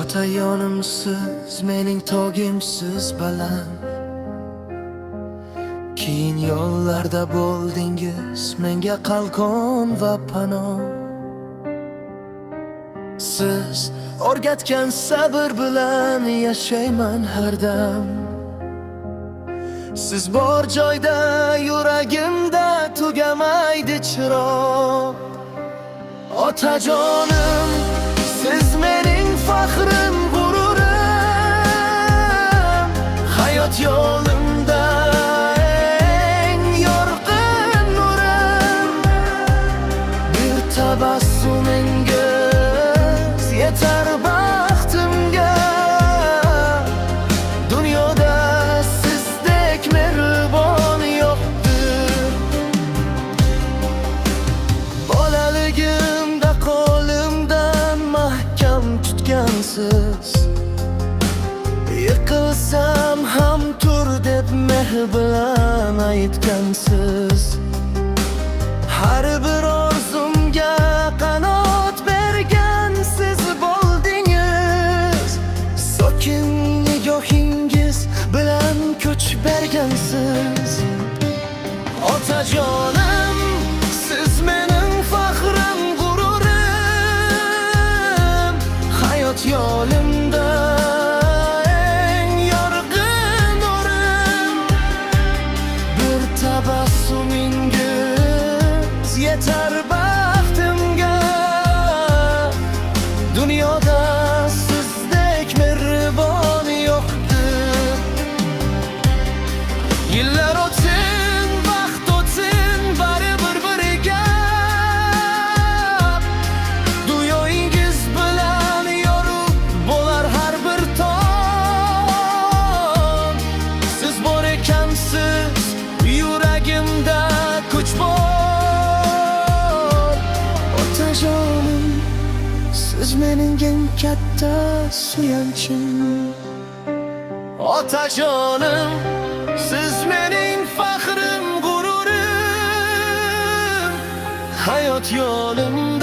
Ota yonimsiz, mening togimsiz baland. Keyin yo'llarda bo'ldingiz menga qalqon va panoh. Siz o'rgatgan sabr bilan yashayman har dam. Siz bor joyda yuragimda tugamaydi chiroq. Otajonim, siz mening faxrim, g'ururim. Hayot yo'limda eng yorqin nurim. Bir tabassumingiz yetar baxtimga. Dunyoda sizdek mehribon yo'qdir. Bolaligimda qo'limdan mahkam tutgansiz. Yiqilsam ham tur deb mehr bilan aytgansiz. Har bir orzumga qanot bergan siz bo'ldingiz. Sokin nigohingiz bilan kuch bergansiz. Otajonim, siz mening faxrim, g'ururim. Hayot yo'limda eng yorqin nurim. Bir tabassumingiz yetar baxtimga. Dunyoda sizdek mehribon yo'qdir. Yillar o'tsin, vaqt o'tsin, baribir birga. Duyoyingiz bilan yorug' bo'lar har bir tong. Siz bor ekansiz, yuragimda kuch bor. Otajonim, siz mening eng katta suyanchim. Otajonim, siz mening faxrim, g'ururim. Hayot yo'limda